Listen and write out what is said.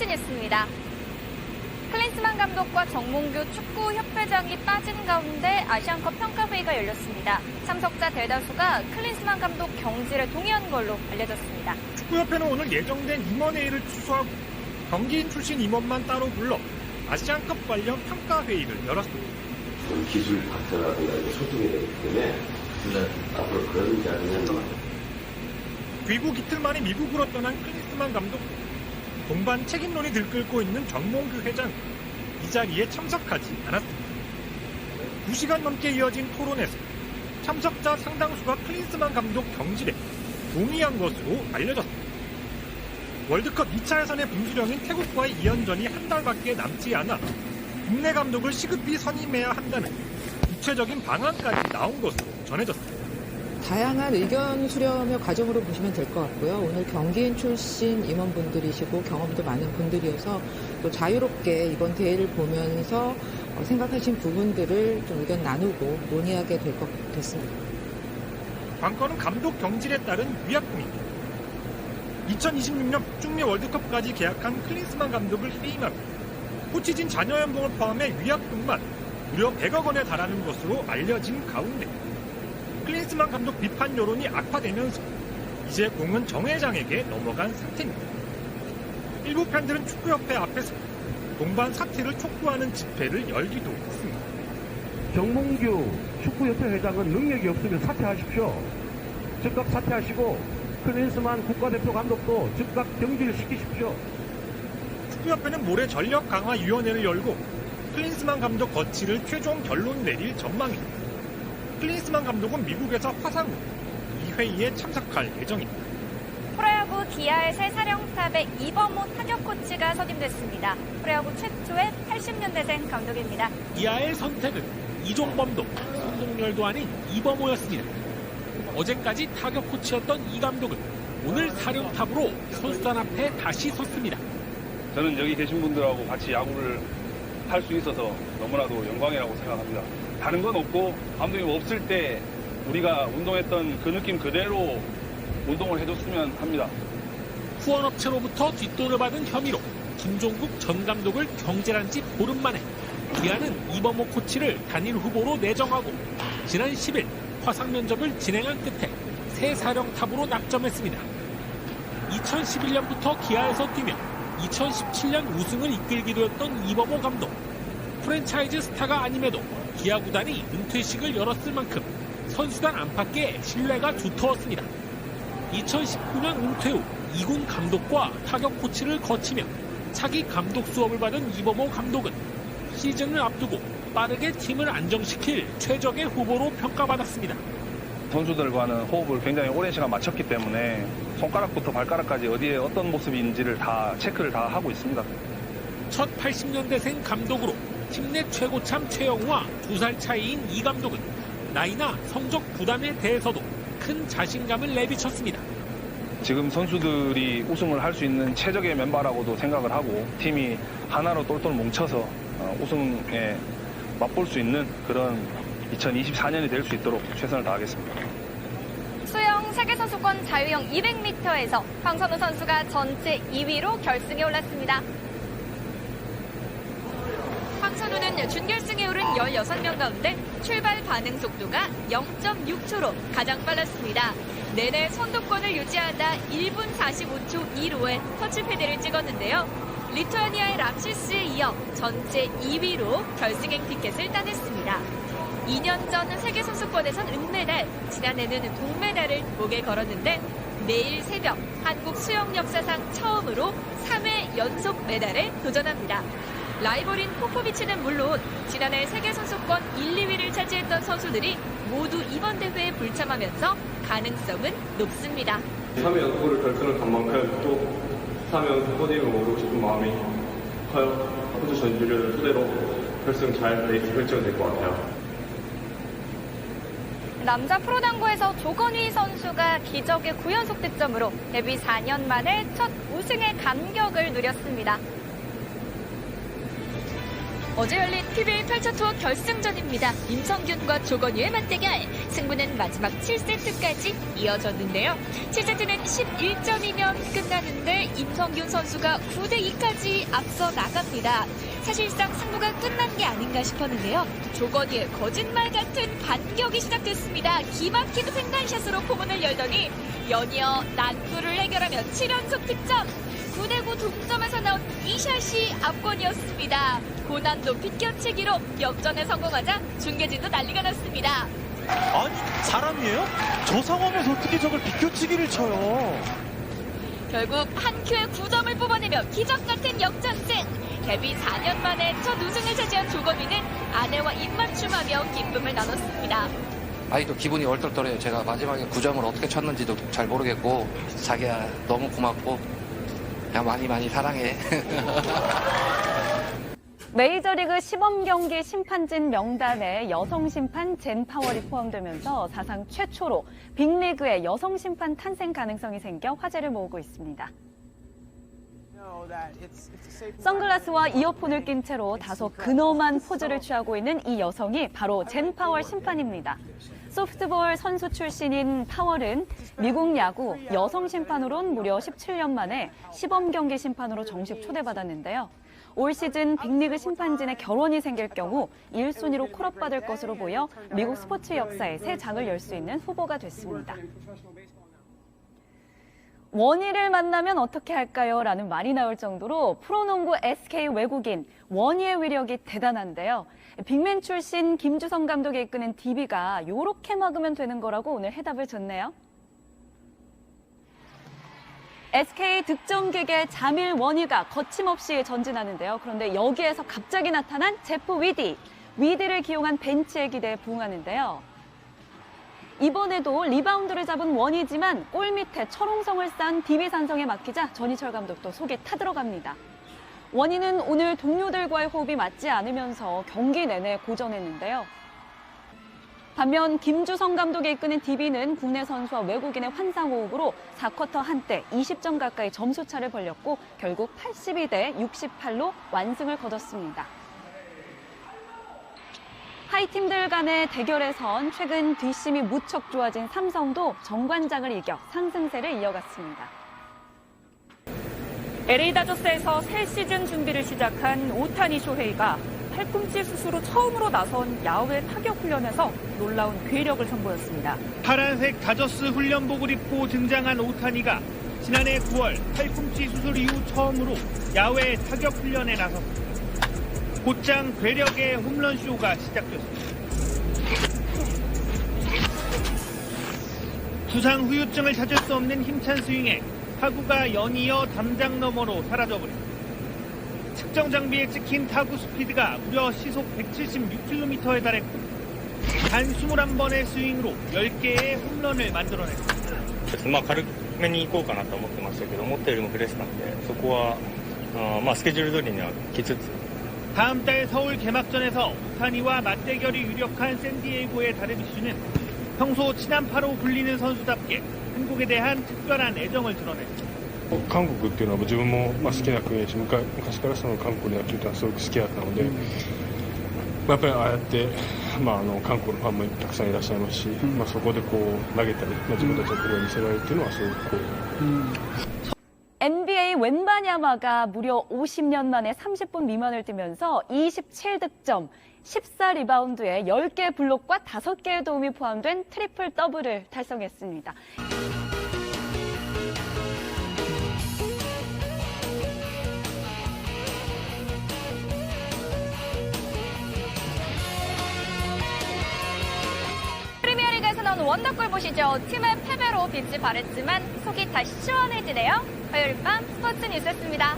확인했습니다. 클린스만 감독과 정몽규 축구협회장이 빠진 가운데 아시안컵 평가회의가 열렸습니다. 참석자 대다수가 클린스만 감독 경질에 동의한 걸로 알려졌습니다. 축구협회는 오늘 예정된 임원회의를 취소하고 경기인 출신 임원만 따로 불러 아시안컵 관련 평가회의를 열었습니다. 기술 박사라든가 소통이 되기 때문에 앞으로 그런 자리는 귀국 이틀 만에 미국으로 떠난 클린스만 감독, 동반 책임론이 들끓고 있는 정몽규 회장 이 자리에 참석하지 않았습니다. 2시간 넘게 이어진 토론에서 참석자 상당수가 클린스만 감독 경질에 동의한 것으로 알려졌습니다. 월드컵 2차 예선의 분수령인 태국과의 2연전이 한 달밖에 남지 않아 국내 감독을 시급히 선임해야 한다는 구체적인 방안까지 나온 것으로 전해졌습니다. 다양한 의견 수렴의 과정으로 보시면 될 것 같고요. 오늘 경기인 출신 임원분들이시고 경험도 많은 분들이어서 또 자유롭게 이번 대회를 보면서 생각하신 부분들을 좀 의견 나누고 논의하게 될 것 같습니다. 관건은 감독 경질에 따른 위약금입니다. 2026년 북중미 월드컵까지 계약한 클린스만 감독을 해임하고 코치진 자녀 연봉을 포함해 위약금만 무려 100억 원에 달하는 것으로 알려진 가운데 클린스만 감독 비판 여론이 악화되면서 이제 공은 정 회장에게 넘어간 상태입니다. 일부 팬들은 축구협회 앞에서 동반 사퇴를 촉구하는 집회를 열기도 했습니다. 정몽규 축구협회 회장은 능력이 없으면 사퇴하십시오. 즉각 사퇴하시고 클린스만 국가대표 감독도 즉각 경질시키십시오. 축구협회는 모레 전력 강화위원회를 열고 클린스만 감독 거취를 최종 결론 내릴 전망입니다. 클린스만 감독은 미국에서 화상 후 이 회의에 참석할 예정입니다. 프로야구 기아의 새 사령탑에 이범호 타격 코치가 선임됐습니다. 프로야구 최초의 80년대생 감독입니다. 기아의 선택은 이종범도 손동열도 아닌 이범호였습니다. 어제까지 타격 코치였던 이 감독은 오늘 사령탑으로 선수단 앞에 다시 섰습니다. 저는 여기 계신 분들하고 같이 야구를 할 수 있어서 너무나도 영광이라고 생각합니다. 다른 건 없고 감독님 없을 때 우리가 운동했던 그 느낌 그대로 운동을 해줬으면 합니다. 후원업체로부터 뒷돈을 받은 혐의로 김종국 전 감독을 경질한 지 보름 만에 기아는 이범호 코치를 단일 후보로 내정하고 지난 10일 화상 면접을 진행한 끝에 새 사령탑으로 낙점했습니다. 2011년부터 기아에서 뛰며 2017년 우승을 이끌기도 했던 이범호 감독. 프랜차이즈 스타가 아님에도 기아 구단이 은퇴식을 열었을 만큼 선수단 안팎에 신뢰가 두터웠습니다. 2019년 은퇴 후 2군 감독과 타격 코치를 거치며 차기 감독 수업을 받은 이범호 감독은 시즌을 앞두고 빠르게 팀을 안정시킬 최적의 후보로 평가받았습니다. 선수들과는 호흡을 굉장히 오랜 시간 맞췄기 때문에 손가락부터 발가락까지 어디에 어떤 모습인지를 다 체크를 다 하고 있습니다. 첫 80년대생 감독으로 팀 내 최고참 최영우와 2살 차이인 이 감독은 나이나 성적 부담에 대해서도 큰 자신감을 내비쳤습니다. 지금 선수들이 우승을 할 수 있는 최적의 멤버라고도 생각을 하고 팀이 하나로 똘똘 뭉쳐서 우승에 맛볼 수 있는 그런 2024년이 될 수 있도록 최선을 다하겠습니다. 수영 세계선수권 자유형 200m에서 황선우 선수가 전체 2위로 결승에 올랐습니다. 황선우는 준결승에 오른 16명 가운데 출발 반응 속도가 0.6초로 가장 빨랐습니다. 내내 선두권을 유지하다 1분 45초 2로의 터치패드를 찍었는데요. 리투아니아의 람시스에 이어 전체 2위로 결승행 티켓을 따냈습니다. 2년 전 세계선수권에선 은메달, 지난해는 동메달을 목에 걸었는데 내일 새벽 한국 수영 역사상 처음으로 3회 연속 메달에 도전합니다. 라이벌인 포포비치는 물론 지난해 세계선수권 1, 2위를 차지했던 선수들이 모두 이번 대회에 불참하면서 가능성은 높습니다. 3회 연속으로 결승을 간 만큼 또 3회 연속 포디움에 오르고 싶은 마음이 커요. 호주 전주를 토대로 결승 잘 레이스 결정될 것 같아요. 남자 프로당구에서 조건휘 선수가 기적의 9연속 득점으로 데뷔 4년 만에 첫 우승의 감격을 누렸습니다. 어제 열린 PBA 8차 투어 결승전입니다. 임성균과 조건유의 맞대결. 승부는 마지막 7세트까지 이어졌는데요. 7세트는 11점이면 끝나는데 임성균 선수가 9대2까지 앞서 나갑니다. 사실상 승부가 끝난 게 아닌가 싶었는데요. 조건유의 거짓말 같은 반격이 시작됐습니다. 기막힌 횡단샷으로 포문을 열더니 연이어 난투를 해결하며 7연속 득점. 9대9 동점에서 나온 이 샷이 압권이었습니다. 고난도 비껴치기로 역전에 성공하자 중계진도 난리가 났습니다. 아니, 사람이에요? 저 상황에서 어떻게 저걸 비껴치기를 쳐요? 결국 한 큐에 9점을 뽑아내며 기적 같은 역전승. 데뷔 4년 만에 첫 우승을 차지한 조건유는 아내와 입맞춤하며 기쁨을 나눴습니다. 아이도 기분이 얼떨떨해요. 제가 마지막에 9점을 어떻게 쳤는지도 잘 모르겠고, 자기야 너무 고맙고 그냥 많이 사랑해. 메이저리그 시범 경기 심판진 명단에 여성 심판 젠 파월이 포함되면서 사상 최초로 빅리그에 여성 심판 탄생 가능성이 생겨 화제를 모으고 있습니다. 선글라스와 이어폰을 낀 채로 다소 근엄한 포즈를 취하고 있는 이 여성이 바로 젠 파월 심판입니다. 소프트볼 선수 출신인 파월은 미국 야구 여성 심판으론 무려 17년 만에 시범 경기 심판으로 정식 초대받았는데요. 올 시즌 빅리그 심판진에 결혼이 생길 경우 1순위로 콜업받을 것으로 보여 미국 스포츠 역사에 새 장을 열 수 있는 후보가 됐습니다. 원희를 만나면 어떻게 할까요? 라는 말이 나올 정도로 프로농구 SK 외국인 원희의 위력이 대단한데요. 빅맨 출신 김주성 감독이 이끄는 DB가 요렇게 막으면 되는 거라고 오늘 해답을 줬네요. SK 득점기계 자밀 원희가 거침없이 전진하는데요. 그런데 여기에서 갑자기 나타난 제프 위디. 위디를 기용한 벤치의 기대에 부응하는데요. 이번에도 리바운드를 잡은 원희지만 골 밑에 철옹성을 싼 DB 산성에 막히자 전희철 감독도 속이 타들어갑니다. 원희는 오늘 동료들과의 호흡이 맞지 않으면서 경기 내내 고전했는데요. 반면 김주성 감독이 이끄는 DB는 국내 선수와 외국인의 환상호흡으로 4쿼터 한때 20점 가까이 점수차를 벌렸고 결국 82대 68로 완승을 거뒀습니다. 하이팀들 간의 대결에선 최근 뒷심이 무척 좋아진 삼성도 정관장을 이겨 상승세를 이어갔습니다. LA 다저스에서 새 시즌 준비를 시작한 오타니 쇼헤이가 팔꿈치 수술 후 처음으로 나선 야외 타격 훈련에서 놀라운 괴력을 선보였습니다. 파란색 다저스 훈련복을 입고 등장한 오타니가 지난해 9월 팔꿈치 수술 이후 처음으로 야외 타격 훈련에 나섰습니다. 곧장 괴력의 홈런쇼가 시작됐습니다. 부상 후유증을 찾을 수 없는 힘찬 스윙에 타구가 연이어 담장 너머로 사라져버립니다. 측정 장비에 찍힌 타구 스피드가 무려 시속 176km에 달했고 단 21번의 스윙으로 10개의 홈런을 만들어냈습니다. 軽めに行こうかなと思ってましたけど、思ったよりも振れてたんで、そこはスケジュール通りにはきつつ 다음 달 서울 개막전에서 오타니와 맞대결이 유력한 샌디에이고의 다르비슈는 평소 친한파로 불리는 선수답게 한국에 대한 특별한 애정을 드러냈습니다. 韓国っていうのは自分も好きな国だし、昔からその韓国の野球ってのはすごく好きだったので、やっぱりああやって、韓国のファンもたくさんいらっしゃいますし、そこでこう投げたり、自分たちのプレーを見せられるっていうのはすごくこう。 NBA 웬바냐마가 무려 50년 만에 30분 미만을 뛰면서 27득점, 14리바운드에 10개 블록과 5개의 도움이 포함된 트리플 더블을 달성했습니다. 프리미어리그에서 나온 원더골 보시죠. 팀은 패배로 빛이 발했지만 속이 다시 시원해지네요. 화요일 밤 스포츠 뉴스였습니다.